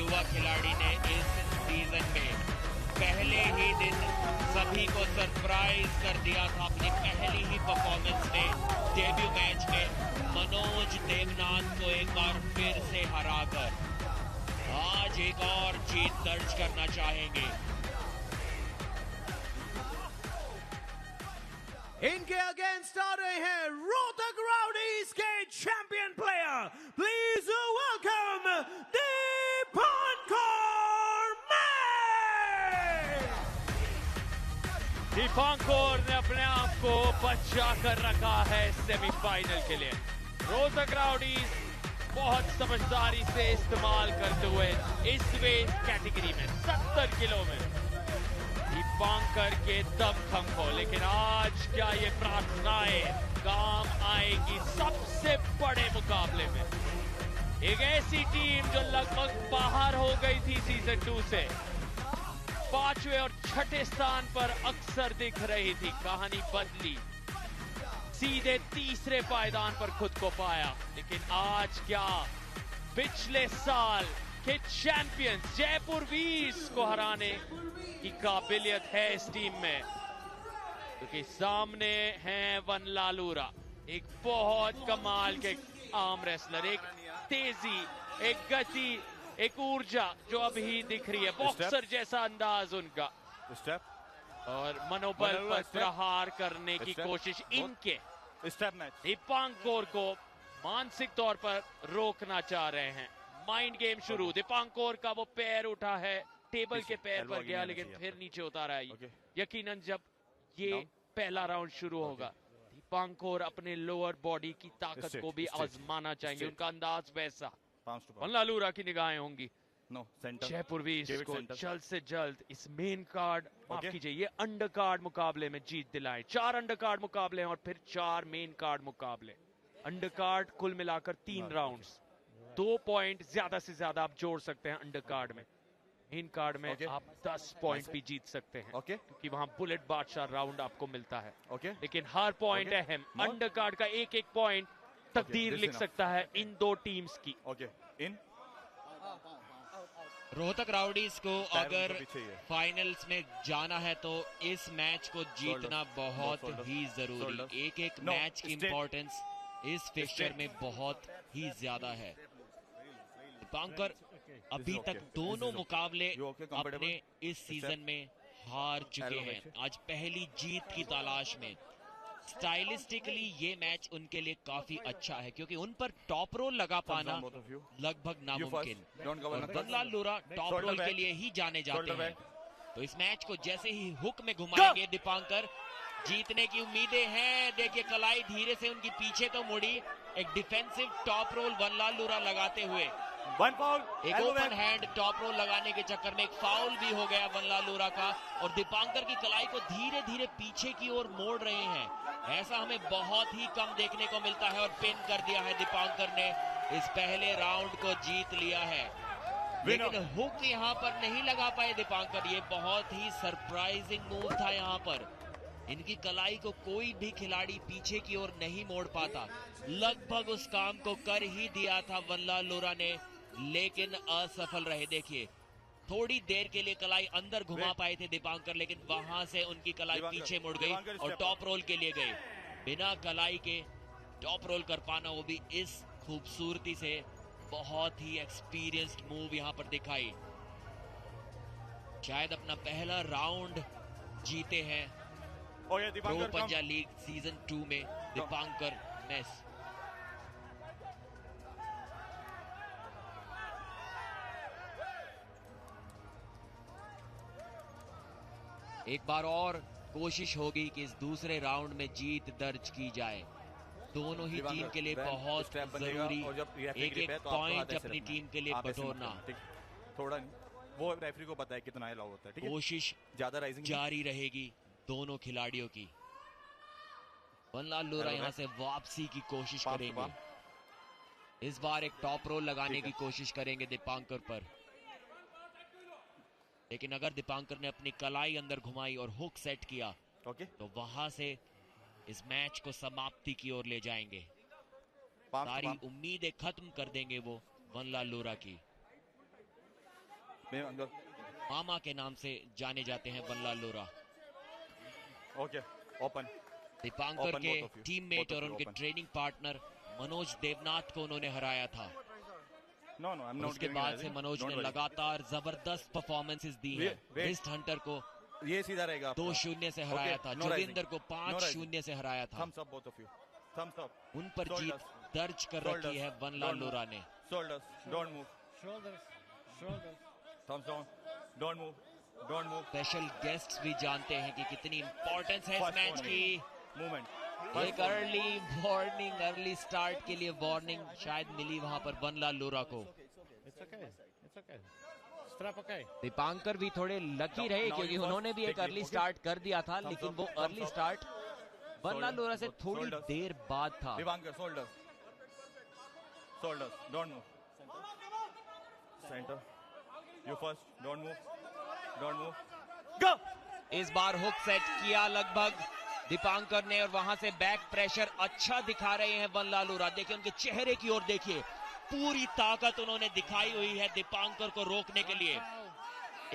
युवा खिलाड़ी ने इस सीजन में पहले ही दिन सभी को सरप्राइज कर दिया था अपनी पहली ही परफॉर्मेंस में। डेब्यू मैच में मनोज देवनाथ को एक बार फिर से हराकर आज एक और जीत दर्ज करना चाहेंगे। इनके अगेंस्ट आ रहे हैं रोहतक राउडीज के champion player, please welcome Dipankar match. Dipankar ने अपने आप को बचा कर रखा है सेमीफाइनल के लिए। रोहतक राउडीज बहुत समझदारी से इस्तेमाल करते हुए इस वेट कैटेगरी में 70 किलो में दीपांकर के दमखम को, लेकिन आज क्या ये प्रार्थनाएं काम आएगी सबसे बड़े मुकाबले में। एक ऐसी टीम जो लगभग बाहर हो गई थी सीजन 2 से, 5वें और 6ठे स्थान पर अक्सर दिख रही थी, कहानी बदली, सीधे तीसरे पायदान पर खुद को पाया। लेकिन आज क्या पिछले साल के चैंपियंस जयपुर वीर्स को हराने की काबिलियत है इस टीम में, क्योंकि सामने हैं वन लालूरा, एक बहुत कमाल के आर्म रेसलर, एक तेजी, एक गति, एक ऊर्जा जो अभी दिख रही है, बॉक्सर जैसा अंदाज उनका, और मनोबल पर प्रहार करने की कोशिश इनके दीपांकर को मानसिक तौर पर रोकना चाह रहे हैं। माइंड गेम शुरू, दीपांकर का वो पैर उठा है, टेबल के पैर पर गया लेकिन फिर नीचे उतारा है। यकीनन जब ये पहला राउंड शुरू होगा, दीपांकर अपने लोअर बॉडी की ताकत को भी आजमाना चाहेंगे, उनका अंदाज वैसा। लालूरा की निगाहें होंगी जयपुर वीर्स को जल्द से जल्द इस मेन कार्ड, माफ कीजिए, ये अंडर कार्ड मुकाबले में जीत दिलाएं। 4 अंडर कार्ड मुकाबले और फिर 4 मेन कार्ड मुकाबले। अंडर कार्ड कुल मिलाकर 3 राउंड्स, 2 पॉइंट ज्यादा से ज्यादा आप जोड़ सकते हैं अंडर कार्ड में। मेन कार्ड में आप 10 पॉइंट भी जीत सकते हैं, क्योंकि वहां बुलेट बादशाह राउंड आपको मिलता है। लेकिन हर पॉइंट अहम, अंडर कार्ड का एक एक पॉइंट तकदीर लिख सकता है इन 2 टीम्स की। रोहतक राउडीज को अगर फाइनल्स में जाना है तो इस मैच को जीतना बहुत ही जरूरी। एक एक मैच की इंपॉर्टेंस इस फिक्चर में बहुत ही ज्यादा है। दीपांकर अभी तक दोनों मुकाबले अपने इस सीजन में हार चुके हैं, आज पहली जीत की तलाश में। स्टाइलिस्टिकली ये मैच उनके लिए काफी अच्छा है, क्योंकि उन पर टॉप रोल लगा पाना लगभग नामुमकिन, और वन लालूरा टॉप रोल के लिए ही जाने जाते हैं। तो इस मैच को जैसे ही हुक में घुमाएंगे दीपांकर, जीतने की उम्मीदें हैं। देखिए कलाई धीरे से उनकी पीछे तो मुड़ी, एक डिफेंसिव टॉप रोल वन लालूरा लगाते हुए, एक ओपन हैंड टॉप रोल लगाने के चक्कर में एक फाउल भी हो गया वन लालूरा का, और दीपांकर की कलाई को धीरे धीरे पीछे की ओर मोड़ रहे हैं। ऐसा हमें बहुत ही कम देखने को मिलता है, और पिन कर दिया है दीपांकर ने, इस पहले राउंड को जीत लिया है। लेकिन हुक यहाँ पर नहीं लगा पाए दीपांकर, ये बहुत ही सरप्राइजिंग मूव था। यहाँ पर इनकी कलाई को कोई भी खिलाड़ी पीछे की ओर नहीं मोड़ पाता, लगभग उस काम को कर ही दिया था वन लालूरा ने, लेकिन असफल रहे। देखिए थोड़ी देर के लिए कलाई अंदर घुमा पाए थे दीपांकर, लेकिन वहां से उनकी कलाई पीछे मुड़ गई और टॉप रोल के लिए गए। बिना कलाई के टॉप रोल कर पाना, वो भी इस खूबसूरती से, बहुत ही एक्सपीरियंस्ड मूव यहां पर दिखाई। शायद अपना पहला राउंड जीते हैं प्रो पंजा लीग सीजन 2 में दीपांकर मैस। एक बार और कोशिश होगी कि इस दूसरे राउंड में जीत दर्ज की जाए। दोनों ही टीम के लिए बहुत जरूरी, एक एक पॉइंट अपनी टीम के लिए बटोरना। थोड़ा वो रेफरी को पता है कितना अलाउ होता है। कोशिश ज्यादा राइजिंग जारी रहेगी दोनों खिलाड़ियों की। वन लालूरा यहाँ से वापसी की कोशिश करेंगे, इस बार एक टॉप रोल लगाने की कोशिश करेंगे दीपांकर पर, लेकिन अगर दीपांकर ने अपनी कलाई अंदर घुमाई और हुक सेट किया तो वहां से इस मैच को समाप्ति की ओर ले जाएंगे। सारी उम्मीदें खत्म कर देंगे वो वन लालूरा की। मामा के नाम से जाने जाते हैं बल्ला लोरा। Okay, open. दीपांकर के टीममेट और उनके ट्रेनिंग पार्टनर मनोज देवनाथ को उन्होंने हराया था। उसके बाद से मनोज ने लगातार जबरदस्त परफॉर्मेंसेस दी है। बिस्ट हंटर को ये सीधा रहेगा 2-0 से हराया था, जोगिंदर को 5-0 से हराया था। उन पर जीत दर्ज कर रखी है वनलाल लोरा ने। स्पेशल गेस्ट्स भी जानते हैं कि कितनी इंपॉर्टेंस है इस मैच की। एक अर्ली वार्निंग, अर्ली स्टार्ट के लिए वार्निंग शायद मिली वहां पर वनलाल लोरा को। दीपांकर भी थोड़े लकी रहे क्योंकि उन्होंने भी एक अर्ली स्टार्ट कर दिया था, लेकिन वो अर्ली स्टार्ट वनलाल लोरा से थोड़ी देर बाद था। Dipankar shoulders, don't move. Center, you first, don't move. Go! इस बार हुक सेट किया लगभग दीपांकर ने और वहां से बैक प्रेशर अच्छा दिखा रहे हैं वनलाल लोरा। देखिए उनके चेहरे की ओर देखिए, पूरी ताकत उन्होंने दिखाई हुई है दीपांकर को रोकने के लिए।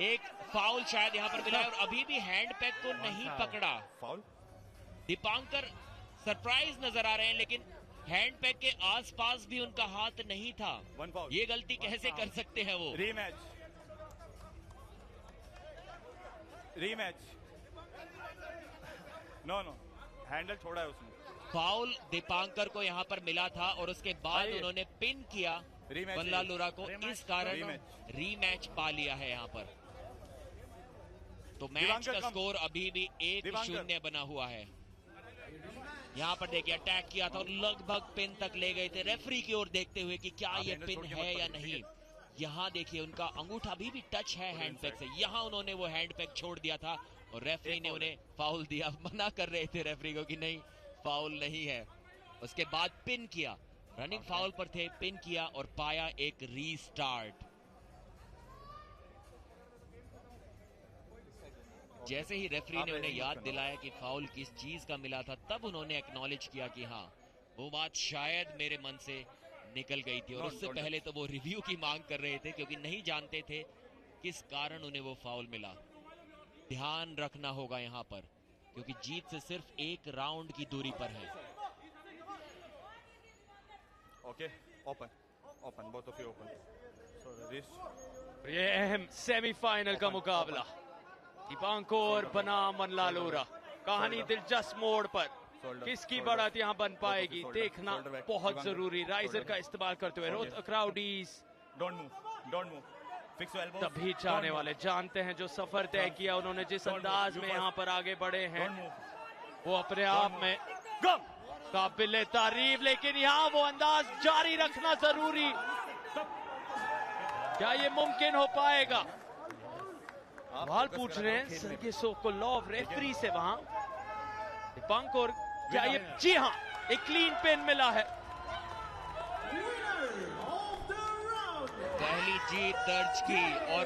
एक फाउल शायद यहां पर मिला है और अभी भी हैंड पैक को नहीं पकड़ा। फाउल? दीपांकर सरप्राइज नजर आ रहे हैं, लेकिन हैंड पैक के आसपास भी उनका हाथ नहीं था। ये गलती कैसे कर सकते हैं वो? रीमैच। नो, हैंडल छोड़ा है उसने। फाउल दीपांकर को यहां पर मिला था और उसके बाद उन्होंने पिन किया वनलाल लोरा को, इस कारण रीमैच पा लिया है यहां पर। तो मैच का स्कोर अभी भी 1-0 बना हुआ है। यहां पर देखिए अटैक किया था और लगभग पिन तक ले गए थे। रेफरी की ओर देखते हुए कि क्या ये पिन है या नहीं। यहां देखिए उनका अंगूठा अभी भी टच है हैंड पैक से। यहां उन्होंने वो हैंड पैक छोड़ दिया था और रेफरी ने उन्हें फाउल दिया। मना कर रहे थे रेफरी को कि नहीं, फाउल नहीं है। उसके बाद पिन किया, रनिंग फाउल पर थे, पिन किया और पाया एक रीस्टार्ट। जैसे ही रेफरी ने उन्हें याद दिलाया कि फाउल किस चीज का मिला था, तब उन्होंने एक्नॉलेज किया कि हाँ, वो बात शायद मेरे मन से निकल गई थी। और उससे पहले तो वो रिव्यू की मांग कर रहे थे क्योंकि नहीं जानते थे किस कारण उन्हें वो फाउल मिला। ध्यान रखना होगा यहाँ पर क्योंकि जीत से सिर्फ एक राउंड की दूरी पर है। Okay, open, both of you open. So this ये अहम सेमीफाइनल का मुकाबला दीपांकर बनाम वनलाल लोरा। कहानी दिलचस्प मोड़ पर, किसकी बढ़त यहाँ बन पाएगी देखना बहुत जरूरी। राइजर का इस्तेमाल करते हुए रोहतक राउडीज तभी जाने वाले जानते हैं जो सफर तय किया उन्होंने, जिस अंदाज में यहाँ पर आगे बढ़े हैं वो अपने आप में काबिल तारीफ। लेकिन यहाँ वो अंदाज जारी रखना जरूरी। क्या ये मुमकिन हो पाएगा? सवाल पूछ रहे हैं सर्गे सोकोलोव रेफरी से वहां। दीपांकर क्या ये, जी हाँ, एक क्लीन पेन मिला है। पहली जीत दर्ज की और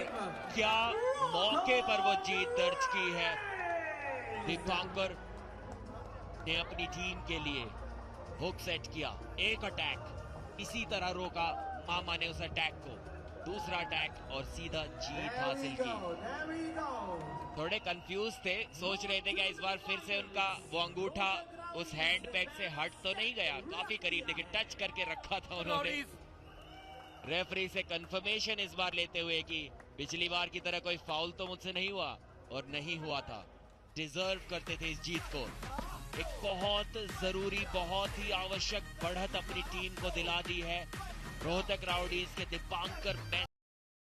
क्या मौके पर वो जीत दर्ज की है। दीपांकर ने अपनी टीम के लिए हुक सेट किया, एक अटैक इसी तरह रोका मामा ने उस अटैक को, दूसरा अटैक और सीधा जीत हासिल की। थोड़े कंफ्यूज थे, सोच रहे थे कि इस बार फिर से उनका वो अंगूठा उस हैंड पैक से हट तो नहीं गया। काफी करीब देखिए टच करके रखा था उन्होंने। रेफरी से कंफर्मेशन इस बार लेते हुए कि पिछली बार की तरह कोई फाउल तो मुझसे नहीं हुआ, और नहीं हुआ था। डिजर्व करते थे इस जीत को। एक बहुत जरूरी, बहुत ही आवश्यक बढ़त अपनी टीम को दिला दी है रोहतक राउडीज के दीपांकर।